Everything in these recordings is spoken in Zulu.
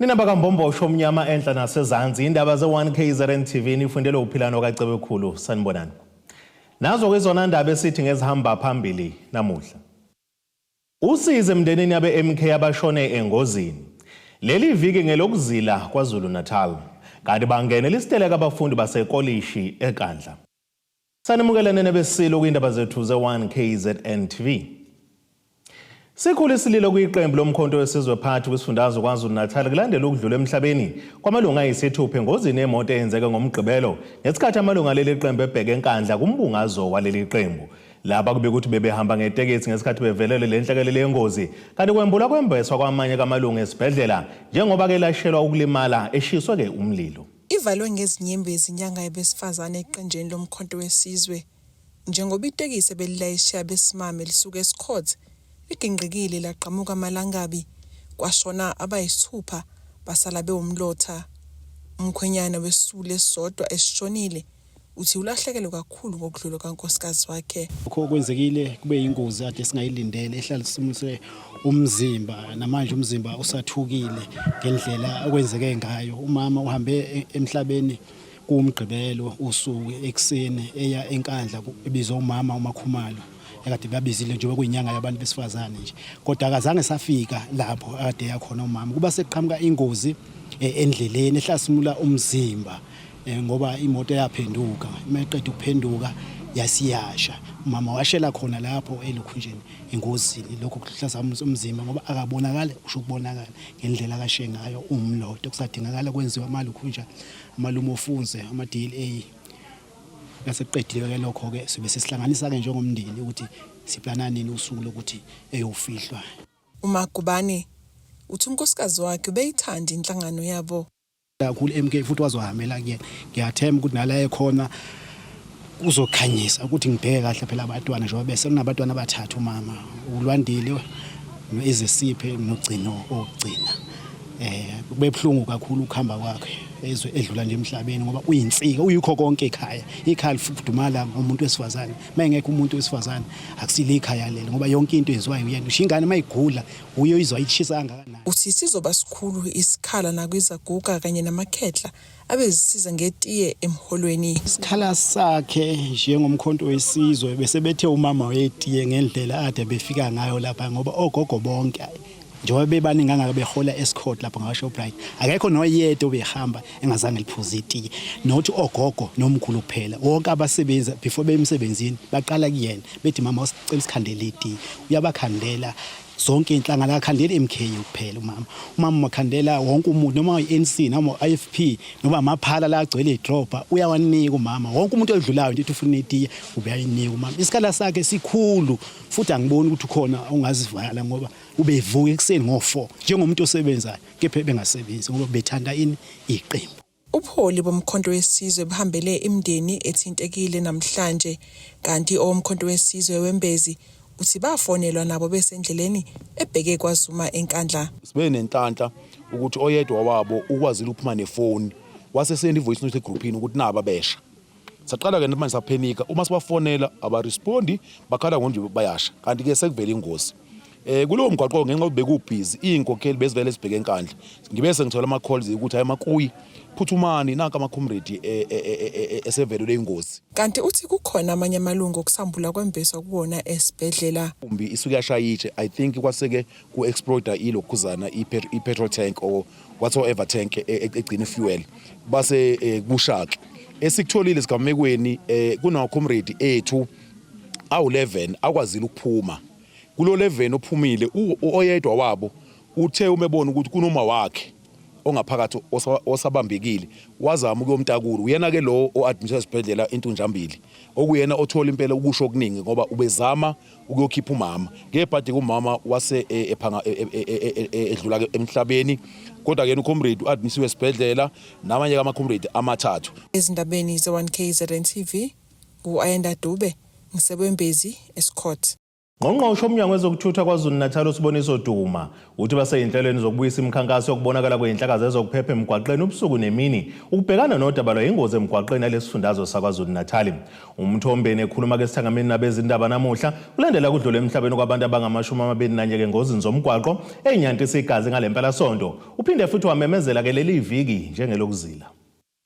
Nina bakambombo omnyama enhla nasezantsi indaba ze1KZN TV nifundele uphilano kaCebekhulu sanibonani. Nazo kwezona ndaba esithi ngezihamba phambili namuhla. Usize emndenini yabe-MK abashone engozini. Leli viki ngelokuzila kwaZulu Natal. Kanti bangenela isiteleka abafundi basekolishi eNkandla. Sanimukelene nebesilo kwindaba zethu ze1KZN TV. Sikhulu isililo kwiqembu lomkhonto wesizwe phakathi kwisifundazwe kwaZulu Natal kulandela ukudlula emhlabeni kwamalunga ayisithupha engozini yemoto eyenzeke ngomgqibelo ngesikhathi amalunga leli qembu ebheke eNkandla kumbungazo waleli qembu. Laba kube ukuthi bebehamba ngetekisi ngesikhathi bevelele le nhlekelele yengozi kanti kwembula kwembeswa kwamanye kamalunga esibhedlela njengoba ke lashelwa ukulimala eshiswe ke umlilo. Ivalwe ngezinyembezi izinyanga yabesifazane eqenjeni lomkhonto wesizwe njengoba itekisi belilayisha besimame lisuka eScott ligingqikile laqhamuka amalangabi kwashona abayisithupha basala bewumlotha. Umkhwenyana wesule esodwa esishonile uthi ulahlekelwe kakhulu ngokudlula kankosikazi wakhe. Kwenzekile kube ingozi ade singayilindele ehlalisimuse umzimba namanje umzimba usathukile ngendlela okwenzeke ngayo. Umama uhambe emhlabeni kumgqibelo usuku ekseni eya eNkandla ebizwa umama uMakhumalo ekade babizile njengoba kuyinyanga yabantu besifazane nje kodwa akazange safika lapho ade yakhona umama kuba seqhamuka ingozi endleleni ehlasimula umzimba ngoba imoto yaphenduka mayiqeda ukuphenduka yasiyasha umama washela khona lapho elokhunjeni engozini lokho kuhlaza umzimba ngoba akabonakala usho ukubonakala ngendlela kashe ngayo umlodo kusadingakala kwenziwa amalokhunja amalumo ofunze ama DNA yaseqedile ke lokho ke sibe sesihlanganisa ke njengomndeni ukuthi siplana nini usuku lokuthi eyofihlwa. uMagubane uthi unkosikazi wakhe beyithanda inhlangano yabo kakhulu MK futhi wazohamela kuyena ngiyathemba ukuthi nala ekhona uzokhanyisa ukuthi ngibheke kahle phela abantwana njengoba bese kunabantwana abathathu umama uLwandile noEzesiphe nogcino ogcina kubebhlungu kakhulu ukuhamba kwakhe ezwe edlula nje emhlabeni ngoba uyinsika uyikho konke ekhaya lifudumala ngomuntu wesifazane mayengekho umuntu wesifazane akusile ikhaya lelo ngoba yonke into yenziwayo uyena ushingane mayigula uyo izwa ichisa kangakanani. Uthi sizoba sikhulu isikhala nakwizaguga kanye namakhehla abezisiza ngetiye emholweni. Isikhala sakhe njengomkhonto wesizwe bese bethe umama wetiye ngendlela ade befika ngayo lapha ngoba ogogo bonke njengoba bebaningi angaka behola eScott lapha ngaShoprite akekho noyedwa obehamba engazange liphuze itiye nothi ogogo nomkhulu kuphela wonke abasebenza before bemsebenzini baqala kuyena bethi mama usicela isikhandele itiye uyabakhandela zonke inhlangano akhandela MK kuphela umama makhandela wonke umuntu noma iNC noma iFP noma amaphala la agcwele idropa uyawanika umama wonke umuntu odlulayo nje ufuna itiye ubeyayinika umama. Isikhala sakhe sikhulu futhi angiboni ukuthi ukhona ongazivala ngoba ubevuka ekseni ngo4 njengomuntu osebenzayo kepha bengasebenzi ngoba bethanda ini iqembu. Ubuholi bomkhonto wesizwe behambele imndeni ethintekile namhlanje kanti omkhonto wesizwe wembezi uthi bafonelwa nabo besendleleni ebheke kwaZuma eNkandla. Sibe nenhlanhla ukuthi oyedwa wabo ukwazile ukuphuma nefoni wasesenda ivoice note egroupini ukuthi naba besha. Saqala ke manje saphenika uma sibafonela abarespondi bakhala ngonje bayasha kanti ke sekuvela ingozi. Kulowo mgwaqo ngenxa bekubhizi inkokheli bezivele sibheke eNkandla. Ngibese ngithola ama calls ukuthi hayi makuyi phuthumani nanka ama comrade esevelo leingozi. Kanti uthi kukhona amanye amalungu okusambula kwembeswa kuwona esibhedlela. Umbi isuke yashayitshe I think kwaseke ku exploder ilokhuzana ipetrol tank or whatsoever tank egcina fuel base kushaka. Esikutholile sigamekweni kuna comrade ethu awu11 akwazile ukuphuma. Kulo 11 ophumile oyedwa wabo uthe umebona ukuthi kunoma wakhe ongaphakathi osabambekile wazama ukuyomtakula uyena ke lo oadmit esibhedlela intunjambili okuyena othola impela ukusho okuningi ngoba ubezama ukuyokhipha umama ngebhadi kumama wase ephanga edlula emhlabeni kodwa ke ucomrade uadmisiwe esibhedlela namanye kama comrade amathathu. Ezindabeni ze1KZN TV uAyanda Dube ngisebembezi eScott. Ngqongqoshe uMnyango wezokuthutha KwaZulu-Natal uSiboniso Duma uthi baseyinhlelweni zokubuyisa imikhankaso yokubonakala kweinhlaka zezokuphepha emgwaqeni ubusuku nemini ukubhekana nodaba lwayingozi emgwaqeni yalesifundazwe sakwaZulu-Natal. Umthombeni ekhuluma ke sithangameni nabezindaba namuhla ulandela kudlule emhlabeni kwabantu abangama-21 engozini zomgwaqo eyinyantisa igazi ngalempela sonto. Uphinde futhi wamemezela ke leli viki njengelokuzila.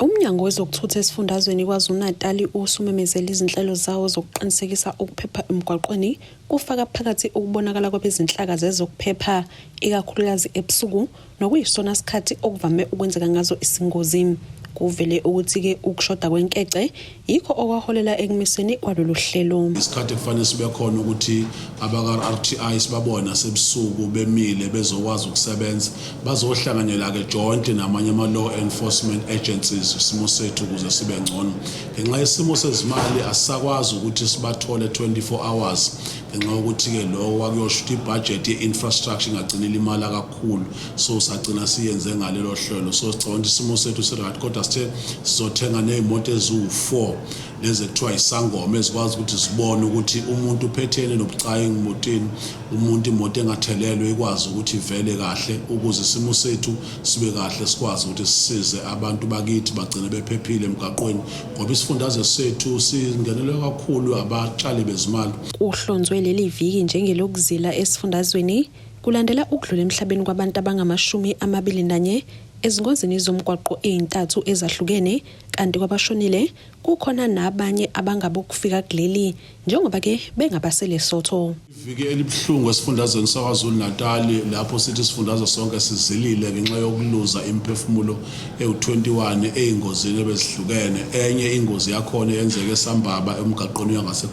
Umnyango wezokuthutha esifundazweni KwaZulu-Natal usumemezela izinhlelo zawo zokuqinisekisa ukuphepha emgwaqweni kufaka phakathi ukubonakala kwabezinhlaka zezokuphepha ikakhulukazi ebusuku nokuyisona sikhathi okuvame ukwenzeka ngazo izingozi. Kuvele ukuthi ke ukushoda kwenkece yikho okwaholela ekumiseni kwalolu hlelo. Isikhathi kufanele sibe khona ukuthi abaka RTI sibabona sebusuku bemile bezokwazi ukusebenza bazohlanganyela ke joint namanye ama law enforcement agencies isimo sethu ukuze sibe ngcono. Ngenxa yesimo sezimali asakwazi ukuthi sibathole 24 hours ngenxa ukuthi ke lo wakuyosho ukuthi ibudget ye-infrastructure ingagcina imali kakhulu, so sagcina siyenze ngalelo hlelo. So sicabanga isimo sethu siright kodwa sithe sizothenga nezimoto eziwu4 lezi ekuthiwa isangoma ezikwazi ukuthi sibone ukuthi umuntu uphethene nobucayi emotweni, umuntu imoto engathelelwe ikwazi ukuthi ivele kahle ukuze isimo sethu sibe kahle, sikwazi ukuthi sisize abantu bakithi bagcine bephephile emgaqweni ngoba isifundazwe sethu singenelwe kakhulu abatshali bezimali. Uhlonzwe leli viki njengelokuzila esifundazweni kulandela ukudlula emhlabeni kwabantu abangama-21 ezingozini zomgwaqo ezintathu ezahlukene, kanti kwabashonile kukhona nabanye abangabokufika kuleli njengoba ke bengabasele Sotho. Iviki elibhlungu esifundazweni saKwaZulu-Natal lapho sithi isifundazwe sonke sizilile ngenxa yokuluza imphefumulo ewu21 ezingozini ebezihlukene. Enye ingozi yakhona yenzeke eSambaba emgaqweni yangase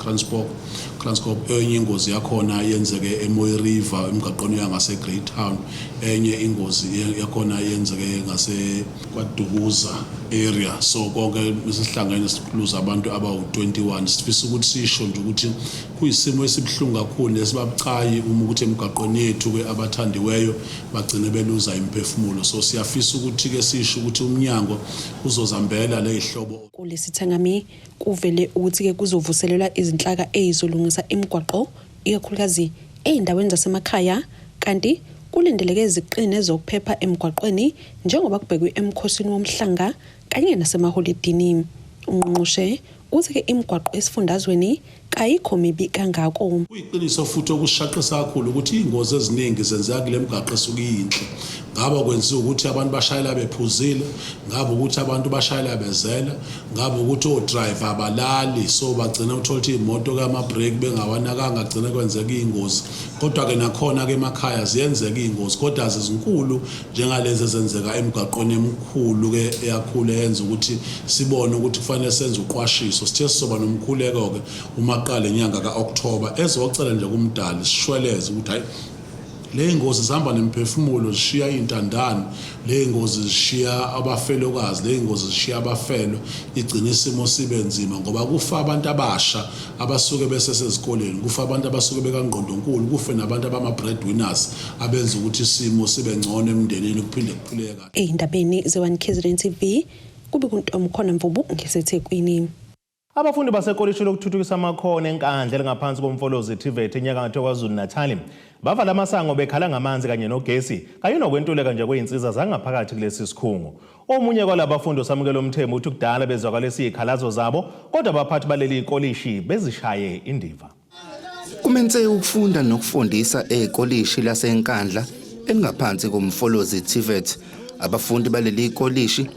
Transcorp, enye ingozi yakhona yenzeke eMoy River emgaqweni yangase Greytown, enye ingozi yakhona yenzeke ngase kwaDukuza area. So konke sisihlangene sikuluza abantu abawu21. Sifisa ukuthi sisho nje ukuthi kuyisimo esibhlungu kakhulu lesibabucayi uma ukuthi emgaqweni yethu ke abathandiweyo bagcine beluza imphefumulo. So siyafisa ukuthi ke sisho ukuthi umnyango uzozambela lezihlobo. Kulesithangami kuvele ukuthi ke kuzovuselelwa izinhlaka ezizolungisa imigwaqo ikakhulukazi ezindaweni zasemakhaya, kanti kulindeleke iziqine zokuphepha emgwaqweni njengoba kubhekwe emkhosini womhlanga kanye nasemaholidini. Ungqongqoshe uthi ke imigwaqo esifundazweni kayikho mibi kangako. Kuyiqiniso futhi okushaqisa kakhulu ukuthi ingozi eziningi zenzeka kule migaqo esukuyinhle. Ngaba kwenziwa ukuthi abantu bashayela bephuzile, ngaba ukuthi abantu bashayela bezela, ngaba ukuthi odriver abalali so bagcina uthola ukuthi imoto kama break bengawanakanga gcina kwenzeka ingozi. Kodwa ke nakhona ke emakhaya ziyenzeka ingozi kodwa azizinkulu njengalezi ezenzeka emigaqweni emikhulu ke eyakhulu eyenza ukuthi sibone ukuthi kufanele senze uqwashiso. Sithe sizoba nomkhuleko ke umaqala enyanga kaOctober ezocela nje kumdali sishweleze ukuthi hayi le ngozi zihamba nemphefumulo zishiya intandane, le ngozi zishiya abafelokazi, le ngozi zishiya abafelo, igcina isimo sibe nzima ngoba kufa abantu abasha abasuke besesezikoleni, kufa abantu abasuke bekangqondonkulu, kufe nabantu abama-breadwinners abenza ukuthi isimo sibe ngcono emndenini kuphinde kuphileka. Ey'ndabeni ze-1 KZN TV kube kuntomkhona Mvubu ngeseThekwini. Abafundi basekolishini lokuthuthukisa amakhono enkandla elingaphansi komfolozi TVET enyakatho KwaZulu-Natal bavala amasango bekhala ngamanzi kanye nogesi kanye nokwentuleka nje kweinsiza zangaphakathi kulesi sikhungo. Omunye kwalabafundi osamukela umthembu uthi kudala bezwakala isikhalazo zabo kodwa abaphathi baleli ikolishi bezishaye indiva. Kumenze ukufunda nokufundisa ekolishi lasenkandla elingaphansi komfolozi TVET. Abafundi baleli ikolishi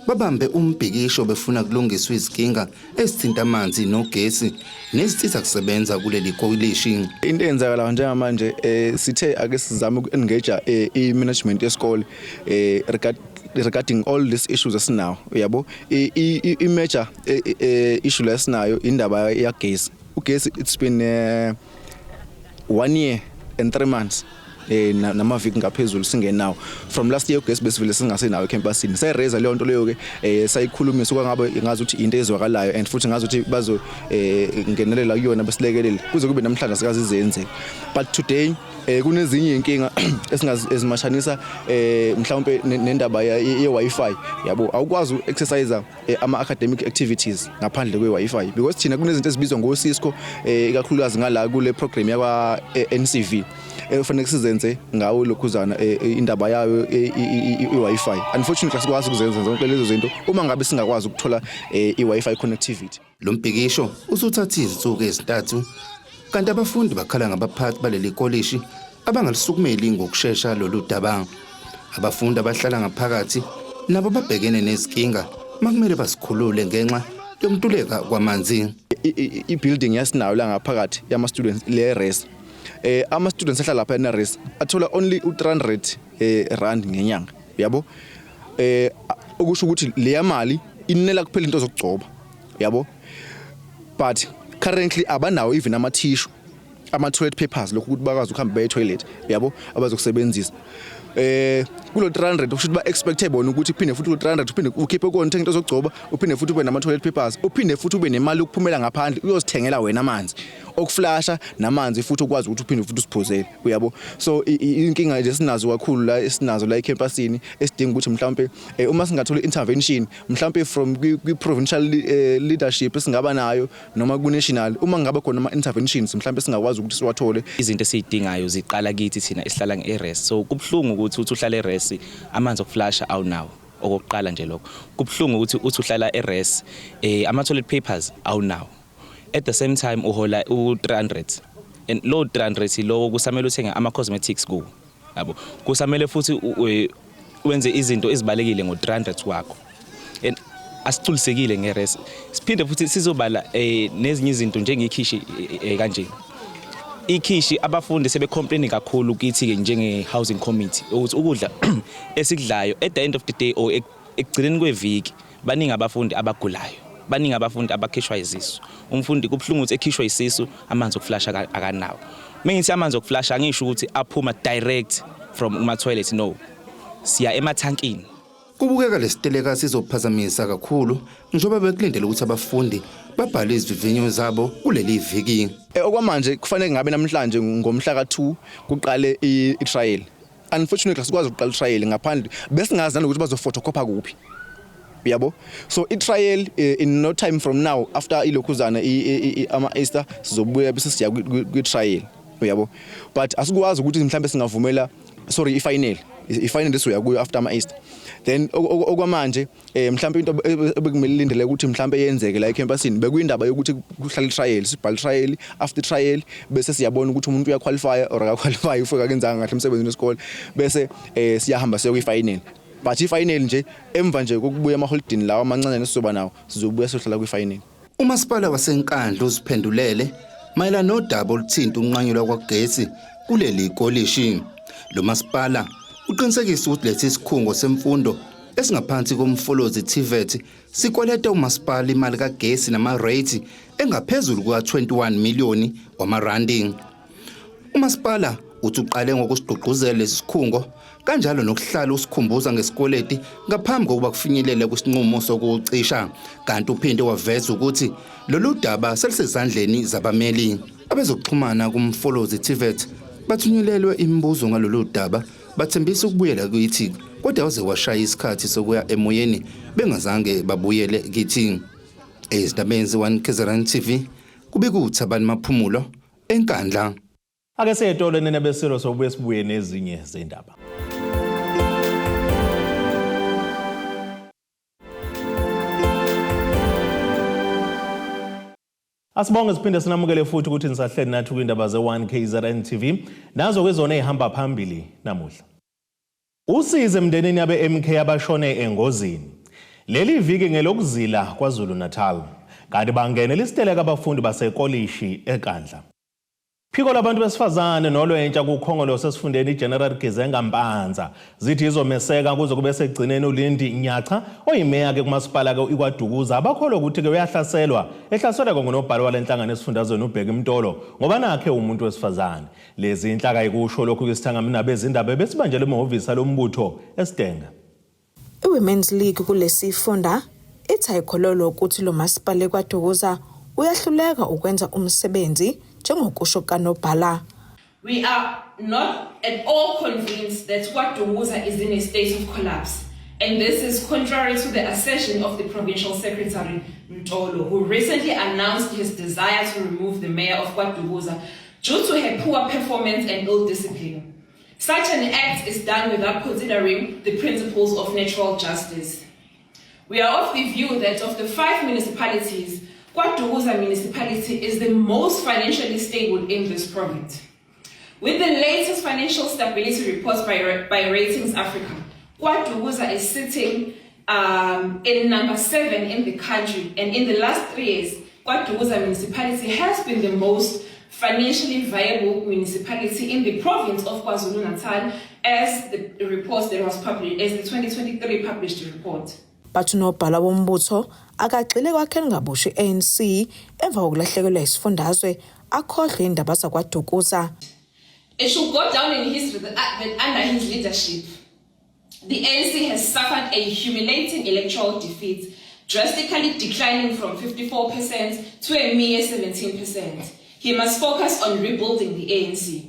babambe umbhikisho befuna kulungiswa izinkinga ezithinta amanzi nogesi nezithiza kusebenza kuleli kolishi. Into eyenzakala njengamanje sithe ake sizame uku-engage i-management yesikole regarding all these issues esinawo, yabo. I-major issue lesinayo indaba yagesi. Ugesi it's been 1 year and 3 months namaviki ngaphezulu singenawo. From last year ugesi besivele singasenawo ecampusini. Sayireza leyo nto leyo ke sayikhulumisa ukwangabe ngazi ukuthi into ezwakalayo and futhi ngazi ukuthi bazo ngenelela kuyona besilekelele kuze kube namhlanje sikazi izenze. But today kunezinye inkinga esingazimashanisa mhlawumbe nendaba ye-Wi-Fi yabo awukwazi uexercise ama academic activities ngaphandle kwe-Wi-Fi because thina kunezinto ezibizwa ngo-Cisco ikakhulukazi ngala kule program yakwa NCV kufanele sizenze ngawo lokhuzana indaba yayo i-Wi-Fi. Unfortunately sikwazi ukuzenza zonke lezo zinto uma ngabe singakwazi ukuthola i-Wi-Fi connectivity. Lo mbhikisho usuthatha izinsuku ezintathu kanti abafundi bakhala ngabaphathi baleli kolishi abangalisukumeli ngokusheshsha lolu daba. Abafundi abahlala ngaphakathi nabo babhekene nezinkinga makumele basikhulule ngenxa yokuntuleka kwamanzi. I-building yasinayo la ngaphakathi yama students le res ama students ahlala lapha na res athola only u300 rand ngenyanga yabo okusho ukuthi le yamali inela kuphela into zokugcoba yabo but currently abanawo even ama tissue ama toilet papers lokho ukuthi bakwazi ukuhamba baye toilet yabo abazokusebenzisa kulo 300 ukusho ba expecte bona ukuthi uphinde futhi ku 300 uphinde ukhiphe konke into zokugcoba uphinde futhi ube nama toilet papers uphinde futhi ube nemali ukuphumela ngaphandle uyozithengela wena amanzi okuflasha namanzi futhi ukwazi ukuthi uphinde futhi usiphozele uyabo. So inkinga nje sinazo kakhulu la esinazo la ecampusini esidinga ukuthi mhlawumbe uma singathola intervention mhlawumbe from kwi provincial leadership esingaba nayo noma ku national uma ngaba khona ama interventions mhlawumbe singakwazi ukuthi siwathole. Izinto esizidingayo ziqala kithi thina esihlala ngeRes, so kubhlungu ukuthi uhlala eRes amanzi okuflasha awunawo okokuqala nje lokho. Kubhlungu ukuthi uhlala eRes ama toilet papers awunawo. At the same time uhola u300 and low 300 lo kusamele uthenge ama cosmetics ku yabo kusamele futhi wenze izinto ezibalekile ngo300 kwakho and asithulisekile ngeRes. Siphinde futhi sizobala nezinye izinto njengekhishi kanje ikhishi abafundi sebe complain kakhulu kithi ke njenge housing committee ukuthi ukudla esikudlayo at the end of the day or ekugcineni kweviki baningi abafundi abagulayo, baningi abafundi abakhishwa izisu. Umfundi kubhlungu ukuthi ekhishwa isisu amanzi okuflasha akanawo. Mengithi amanzi okuflasha angisho ukuthi aphuma direct from uma toilet, no, siya emathankini. Kubukeka lesiteleka sizophazamisa kakhulu njengoba bekulindele ukuthi abafundi babhale izivivinyo zabo kuleli viki. Okwamanje kufanele ngabe namhlanje ngomhla ka2 kuqale i-trial. Unfortunately sikwazi ukuqala i-trial ngaphandle bese ngazi nalokuthi bazofotocopy kuphi yabo. So i-trial in no time from now after ilokhuzana ama Easter sizobuya bese siya kwi-trial yabo. But asikwazi ukuthi mhlambe singavumela i-final leso yakuyo after ama Easter. Then okwamanje mhlambe into ebekumele lindele ukuthi mhlambe yenzeke la ecampusini bekuyindaba yokuthi kuhlala i-trial, sibhala i-trial, after trial bese siyabona ukuthi umuntu uyaqualify or akaqualify ufika kenzanga kahle emsebenzini wesikole bese siyahamba siya kwi-final. But i-final nje emva nje kokubuya ama-holiday lawa amancane nesizoba nawo sizobuya sohlala kwi-final. Umasipala waseNkandla uziphendulele mayelana nodaba oluthinta unqanyulwa kwagesi kuleli kolishi. Lo masipala uqinisekisa ukuthi lesi sikhungo semfundo esingaphansi komfolozi TVET sikweleta umasipala imali kagesi nama-rate engaphezulu kuka-21 million wamarandi. Umasipala uthi uqale ngokusigqugquzela lesi sikhungo kanjalo nokuhlala usikhumbuza ngesikweleti ngaphambi kokuba kufinyelele kwisinqumo sokucisha, kanti uphinde waveza ukuthi lolu daba selisezandleni zabameli. Abezokuxhumana kumfolozi TVET bathunyelelwe imibuzo ngalolu daba bathembisa ukubuyela kithi kodwa waze washaya isikhathi sokuya emoyeni bengazange babuyele kithi. Ezindabeni ze-1 TV kubika uThabani Maphumulo eNkandla. Ake seyetolo nenebeselo sobuye sibuye nezinye zendaba. Asibonge siphinde sinamukele futhi ukuthi nisahleli nathi kwindaba ze1 KZN TV nazo kwezona ezihamba phambili namuhla. Usize emndenini yabe MK abashone engozini. Leli viki ngelokuzila kwaZulu Natal kanti bangenela isiteleka abafundi basekolishi eNkandla. Phiko labantu besifazane nolwentsha kukhongolo sesifundeni iGeneral Gizenga Mpanza zithi izomeseka kuze kube segcineni uLindi Nyacha oyimeya ke kumasipala ke ikwaDukuza abakholwa ukuthi ke uyahlaselwa ehlaselwa ngonobhala walenhlangano esifundazweni uBheki Mtolo ngoba nakhe umuntu wesifazane. Lezi inhlaka ikusho lokhu kwisithangami nabezindaba besibanjele emahhovisi lombutho eStenga. iWomen's League kulesifunda ithayikhololo ukuthi lo masipala ekwaDukuza uyahluleka ukwenza umsebenzi njengokusho kaNobhala. We are not at all convinced that KwaDukuza is in a state of collapse. And this is contrary to the assertion of the Provincial Secretary, Mtolo, who recently announced his desire to remove the mayor of KwaDukuza due to her poor performance and ill discipline. Such an act is done without considering the principles of natural justice. We are of the view that of the 5 municipalities, KwaDukuza municipality is the most financially stable in this province. With the latest financial stability reports by Ratings Africa, KwaDukuza is sitting in number 7 in the country, and in the last 3 years, KwaDukuza municipality has been the most financially viable municipality in the province of KwaZulu-Natal, as the 2023 published report. But unobhala wombutho akagxile kwakheni ngabusha ANC emva kokulahlekelwa isifundazwe akhohle indaba zakwaDukuza. It should go down in history that under his leadership, the ANC has suffered a humiliating electoral defeat, drastically declining from 54% to a mere 17%. He must focus on rebuilding the ANC.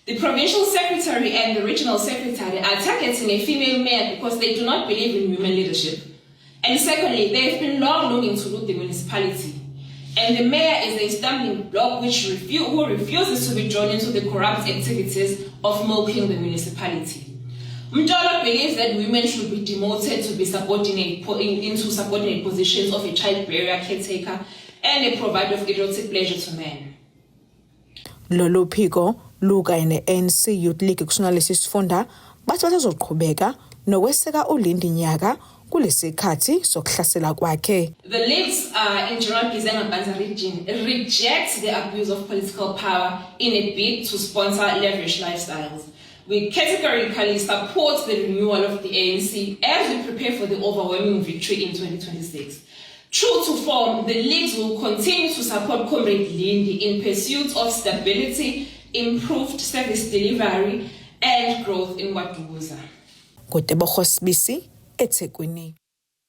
The provincial secretary and the regional secretary are targeting a female mayor because they do not believe in women leadership. And secondly, they have been long longing to loot the municipality. And the mayor is a stumbling block who refuses to be drawn into the corrupt activities of milking the municipality. Mtolo believes that women should be demoted to be into subordinate positions of a child bearer, caretaker, and a provider of erotic pleasure to men. Lolu phiko luka ne-ANC Youth League kusunalesi sifunda bathi bazoqhubeka nokweseka uLindi Nyaka kulesikhathi sokuhlasela kwakhe. The leagues in General Bizenga region reject the abuse of political power in a bid to sponsor lavish lifestyles. We categorically support the renewal of the ANC as we prepare for the overwhelming victory in 2026. True to form, the leagues will continue to support Comrade Lindi in pursuit of stability, improved service delivery, and growth in KwaDukuza. Kutebogo Sibisi, eThekwini.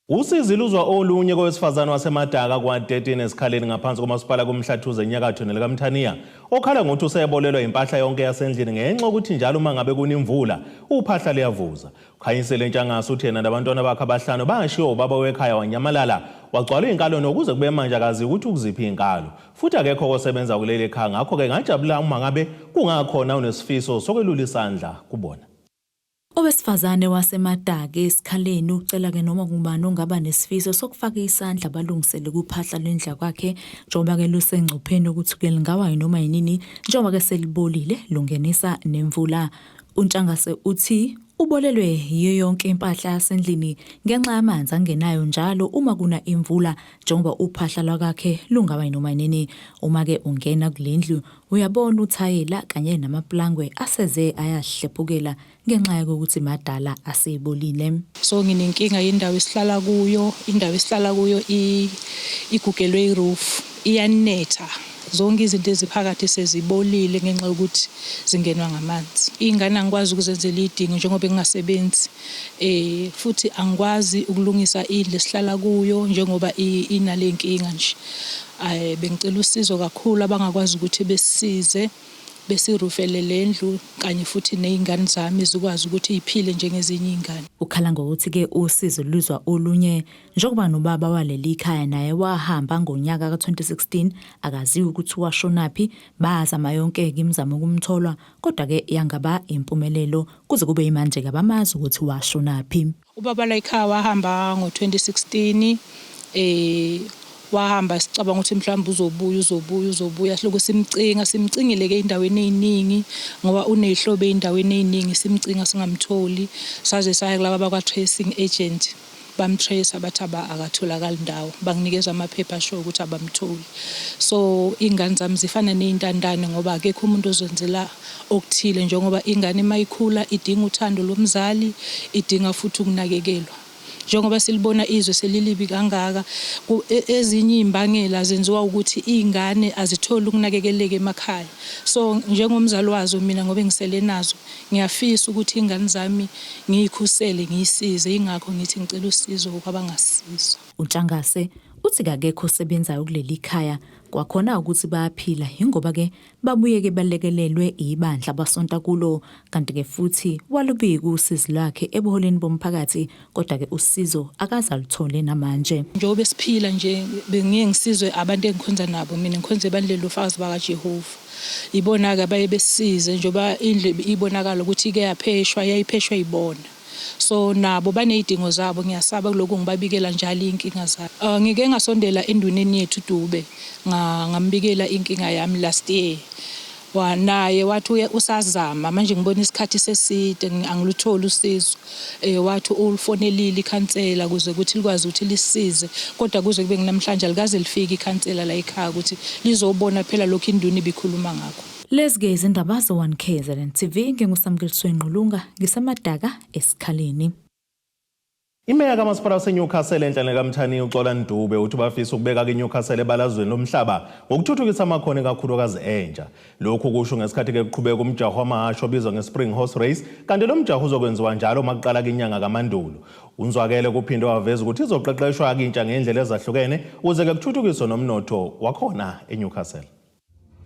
Usizi luzwa olunye kowesifazane waseMadaka kwa-13 esikhaleni ngaphansi komasipala kumhlathuze enyakatho nelikaMthaniya okhala ngokuthi usebolelwa impahla yonke yasendlini ngenxa ukuthi njalo uma ngabe kunemvula uphahla liyavuza. Ukhanyisele Ntshangase uthi yena nabantwana bakhe abahlanu bashiwo ubaba wekhaya wanyamalala wagcwala inkalo nokuze kube manje akazi ukuthi ukuziphi inkalo futhi akekho osebenza kuleli ekhaya ngakho-ke ngajabula uma ngabe kungakhona unesifiso sokwelula isandla kubona. Owesifazane waseMadaka esikhaleni ucela ke noma ngubani ongaba nesifiso sokufaka isandla balungisele kuphahla lendla kwakhe njengoba ke lusengcupheni ukuthi ke lingawa noma yinini njengoba ke selibolile lungenisa nemvula. uNtshangase uthi ubolelwe yiyo yonke impahla yasendlini ngenxa yamanzi angenayo njalo uma kuna imvula njengoba uphahla lwakhe lungaba noma yinini. Uma ke ungena kulendlu uyabona uthayela kanye namaplangwe aseze ayahlephukela ngenxa yokuthi madala asebolile. So nginenkinga yendawo esihlala kuyo, indawo esihlala kuyo igugelwe iroof, iyanetha. Zonke izinto eziphakathi sezibolile ngenxa yokuthi zingenwa ngamanzi. Ingane angikwazi ukuzenzela idingo njengoba ngingasebenzi. Futhi angikwazi ukulungisa indlu esihlala kuyo njengoba inalenkinga nje. Bengicela usizo kakhulu abangakwazi ukuthi besisize besirufele lendlu kanye futhi nezingane zami zikwazi ukuthi iphile njengezinye izingane. Ukhala ngokuthi ke usizo luzwa olunye njengoba nobaba waleli ikhaya naye wahamba ngonyaka ka2016 akaziwe ukuthi washonaphi bazama yonke imizamo ukumthola kodwa ke yangaba impumelelo kuze kube imanje ke abamazi ukuthi washonaphi. Ubaba la ikhaya wahamba ngo2016 wahamba sicabanga ukuthi mhlawumbe uzobuya sihloko simcingile ke endaweni eziningi ngoba unehlobo endaweni eziningi simcinga singamtholi saze saya kulaba bakwa tracing agent bamtrace abathaba akatholakala indawo banginikeza amaphepha show ukuthi abamtholi. So ingane zami zifana nezintandane ngoba akekho umuntu ozenzela okuthile njengoba ingane mayikhula idinga uthando lomzali idinga futhi ukunakekelwa. Njengoba silibona izwe selilibi kangaka ezinye imbangela zenziwa ukuthi izingane azitholi ukunakekeleka emakhaya. So njengomzali wazo mina ngoba ngisele nazo ngiyafisa ukuthi izingane zami ngiyikhusele ngiyisize ingakho ngithi ngicela usizo kwabangasizo. uNtshangase uthi kakekho osebenzayo kuleli khaya kwakhona ukuthi bayaphila ingoba ke babuye ke balekelelwe ibandla abasonta kulo kanti ke futhi walubika usizo lwakhe ebuholeni bomphakathi kodwa ke usizo akazaluthole namanje. Njengoba siphila nje bengiye ngisizwe abantu engikhonza nabo mina ngikhonze bandlela ufazi bakaJehova. Ibona ke baye besize njengoba indle ibonakala ukuthi ke yapheshwa yayipheshwa ibona. So nabo banezidingo zabo ngiyasaba kuloko ngibabikela njalo inkinga zabo. Ngike ngasondela enduneni yethu Dube ngambikela inkinga yami last year. Naye wathi usazama manje ngibona isikhathi seside angiluthola usizo. Wathi ulifonelile ikhansela kuze ukuthi likwazi ukuthi lisize kodwa kuze kube nginamhlanje alikaze lifike ikhansela la ekhaya ukuthi lizobona phela lokho induni ibikhuluma ngakho. Lezi izindaba ze-1 KZN TV nginguSamkeliswe Nqulunga ngisemadaka esikhaleni. Imeya kamasipala waseNewcastle enhlane kaMthani uXolani Dube uthi bafisa ukubeka iNewcastle ebalazweni lomhlaba ngokuthuthukisa amakhono kakhulukazi entsha. Lokhu kusho ngesikhathi ke kuqhubeka umjaho wamahasho obizwa ngeSpring Horse Race kanti lo mjaho uzokwenziwa njalo makuqala inyanga kaMandulo. Unzwakele kuphinde waveza ukuthi izoqeqeshwa intsha ngendlela ezahlukene ukuze ke kuthuthukiswe nomnotho wakhona eNewcastle.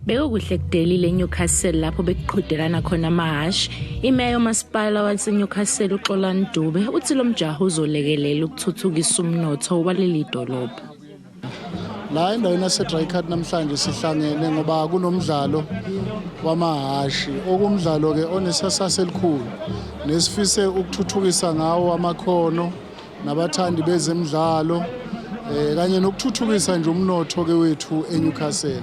Bekuhle kudelile eNewcastle lapho bekuqhudelana khona amahashi. Imeya yomasipala waseNewcastle uXolani Dube uthi lo mjaho uzolekelela ukuthuthukisa umnotho waleli dolobha. La endaweni yaseDrycut namhlanje sihlangene ngoba kunomdlalo wamahashi okumdlalo ke onesasasa elikhulu nesifise ukuthuthukisa ngawo amakhono nabathandi bezemidlalo kanye nokuthuthukisa nje umnotho ke wethu eNewcastle.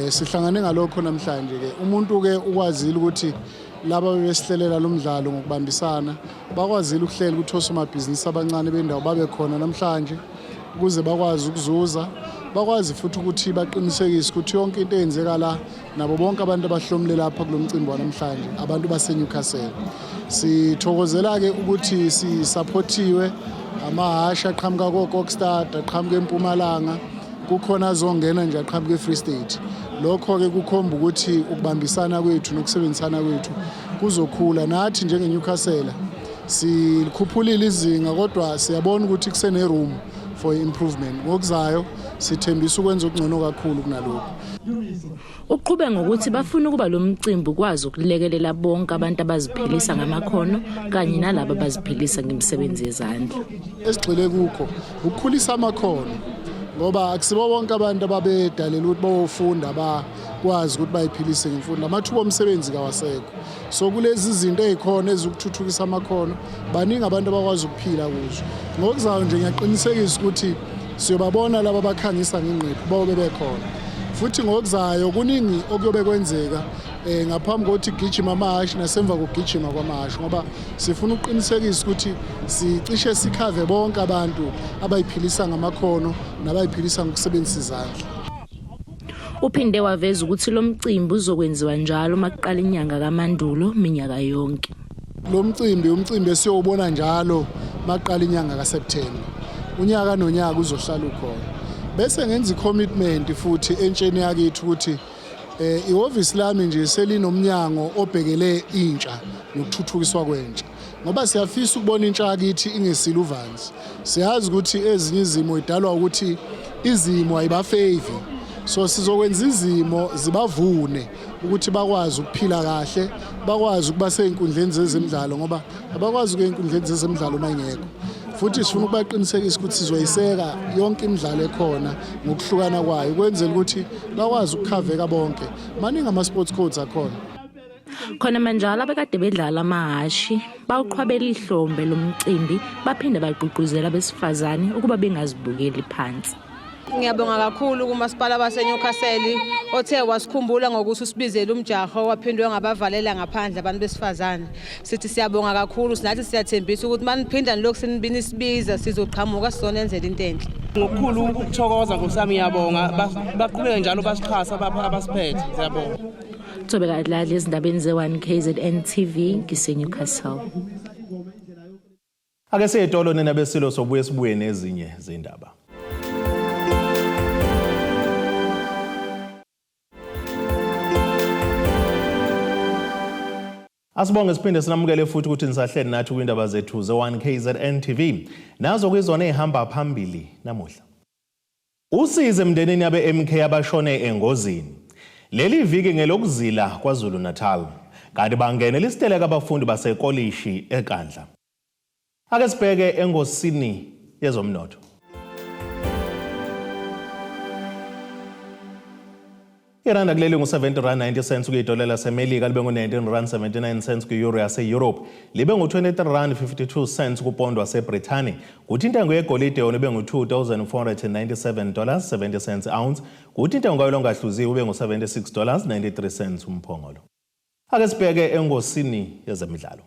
Sihlangane ngalokho namhlanje ke umuntu ke ukwazile ukuthi laba besihlelela lo mdlalo ngokubambisana bakwazile ukuhlela ukuthi osomabhizinisi abancane bendawo babe khona namhlanje ukuze bakwazi ukuzuza bakwazi futhi ukuthi baqinisekise ukuthi yonke into eyenzeka la nabo bonke abantu abahlomule lapha kulomcimbi wanamhlanje abantu baseNewcastle. Sithokozela ke ukuthi sisupportiwe amahashi aqhamuka koKokstad aqhamuka eMpumalanga kukhona azongena nje aqhamuka eFree State. Lokho ke kukhomba ukuthi ukubambisana kwethu nokusebenzisana kwethu kuzokhula nathi njengeNewcastle sikhuphulile izinga kodwa siyabona ukuthi kusene room for improvement. Ngokuzayo sithembisa ukwenza okungcono kakhulu kunalokho. Uqhube ngokuthi bafuna ukuba lo mcimbi ukwazi ukulekelela bonke abantu abaziphilisa ngamakhono kanye nalabo abaziphilisa ngemisebenzi yezandla. Esigxile kukho ukukhulisa amakhono ngoba akusibo bonke abantu ababedalela ukuthi bayofunda bakwazi ukuthi bayiphilise ngemfundo. Amathuba omsebenzi kawasekho. So kulezi izinto ezikhona ezikuthuthukisa amakhono baningi abantu abakwazi ukuphila kuzo. Ngokuzayo nje ngiyaqinisekisa ukuthi siyobabona laba abakhangisa ngenqephu babe bekhona. Futhi ngokuzayo kuningi okuyobe kwenzeka ngaphambi kokuthi gijima amahashi nasemva kokugijima kwamahashi ngoba sifuna ukuqinisekisa ukuthi sicishe sikhave bonke abantu abayiphilisa ngamakhono nabayiphilisa ngokusebenzisa izandla. Uphinde waveza ukuthi lo mcimbi uzokwenziwa njalo makuqala inyanga kaMandulo minyaka yonke. Lo umcimbi esiyobona njalo makuqala inyanga kaSeptember. Unyaka nonyaka uzohlala ukhona. Bese ngenza icommitment futhi entsheni yakithi ukuthi ihhovisi lami nje selinomnyango obhekele intsha nokuthuthukiswa kwentsha. Ngoba siyafisa ukubona intsha yakithi ingesile uvanzi. Siyazi ukuthi ezinye izimo idalwa ukuthi izimo ayibafavor. So sizokwenza izimo zibavune ukuthi bakwazi ukuphila kahle, bakwazi ukuba seinkundleni zezemidlalo ngoba abakwazi ukuyeinkundleni zezemidlalo mangekho. Futhi sifuna ukubaqinisekisa ukuthi sizoyiseka yonke imidlalo ekhona ngokuhlukana kwayo kwenzela ukuthi bakwazi ukukhaveka bonke. Maningi ama-sports codes akhona. Khona manje abekade bedlala amahashi bawuqhwabela ihlombe lomcimbi baphinde bagqugquzela abesifazane ukuba bengazibukeli phansi. Ngiyabonga kakhulu kumasipala baseNewcastle othe wasikhumbula ngokuthi usibizele umjaho waphindwe ngabavalela ngaphandle abantu besifazane. Sithi siyabonga kakhulu sinathi siyathembisa ukuthi maniphinda lokho sinibini isibiza sizoqhamuka sizonenzela into enhle. Ngokukhulu ukuthokoza ngosami ngiyabonga baqhubeke njalo basixhasa abasiphethe siyabonga. Thobeka dlala izindabeni ze1 KZN TV ngiseNewcastle. Ake siyetolo nena besilo sobuye sibuye nezinye izindaba. Asibonge siphinde sinamukele futhi ukuthi nisahleli nathi kwindaba zethu ze1 KZN TV. Nazo kwizona ezihamba phambili namuhla. Usize emndenini yabe-MK abashone engozini. Leli viki ngelokuzila KwaZulu Natal. Kanti bangenela isiteleka abafundi basekolishi eNkandla. Ake sibheke engosini yezomnotho. Iranda kuleli ngu-R70.90 kuyidola laseMelika, libe ngu-R19.79 ku-euro yase-Europe, libe ngu-R23.52 kupondo waseBrithani, kuthi intengo yegolide yona ibe ngu-$2,497.70 ounce, kuthi intengo kayolo ongahluziwe ube ngu-$76.93 umphongolo. Ake sibheke engosini yezemidlalo.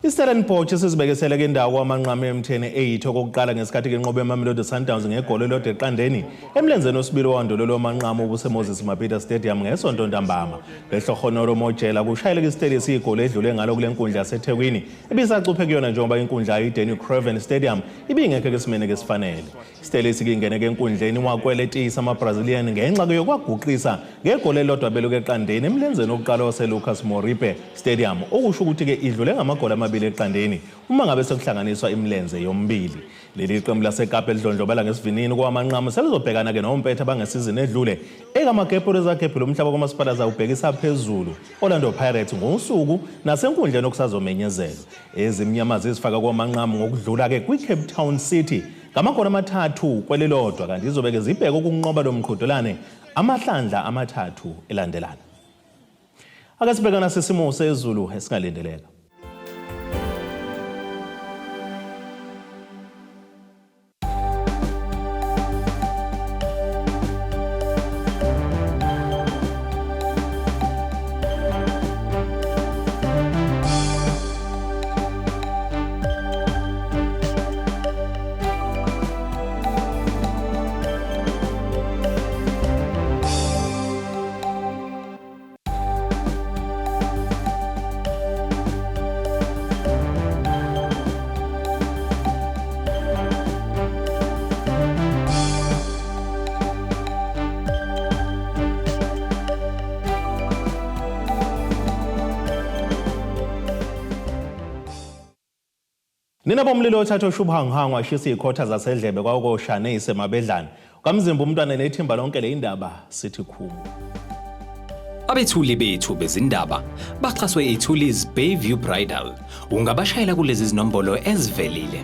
iStellenbosch sizibekisele ke indawo kwamanqama emtheni 8 okokuqala ngesikhathi ke inqobo yeMamelodi Sundowns ngegoli elilodwa eqandeni emlenzeni osibili wandololo wamanqama obuseMoses Mabhida Stadium ngesonto ntambama. Behlohonoro Mojela kushayeleka isiteli esigoli edlule ngalo kule nkundla yaseThekwini ebisacuphe kuyona njengoba inkundla yiDanny Craven Stadium ibingekho kesimene kesifanele. Isiteli sikingene ke enkundleni wakweletisa amaBrazilian ngenxa ke yokwaguqisa ngegoli elilodwa beluke eqandeni emlenzeni oqala waseLucas Moripe Stadium okusho ukuthi ke idlule ngamagoli amabili eqandeni uma ngabe sekuhlanganiswa imilenze yombili. Leli qembu laseKapa elidlondlobala ngesivinini kwamanqama selizobhekana ke nompetha bangesizini edlule ekamagebhuru ezagebhula umhlaba kwamasipala zawubhekisa phezulu Orlando Pirates ngosuku nasenkundleni okusazomenyezelwa. Ezimnyama zisifaka kwamanqama ngokudlula ke kwiCape Town City ngamagoli amathathu kwelilodwa, kanti izobeke zibheke ukunqoba lomqhudelane amahlandla amathathu elandelana. Ake sibhekana sesimo sezulu esingalindeleka. Nina bomlilo othatha oshubhangihanga washisa ikhotha zasedlebe kwakoshane isemabedlana. Kamzimba umntwana nethimba lonke le indaba sithi khulu. Abethuli bethu bezindaba baxhaswe iThulis Bayview Bridal. Ungabashayela kulezi zinombolo ezivelile.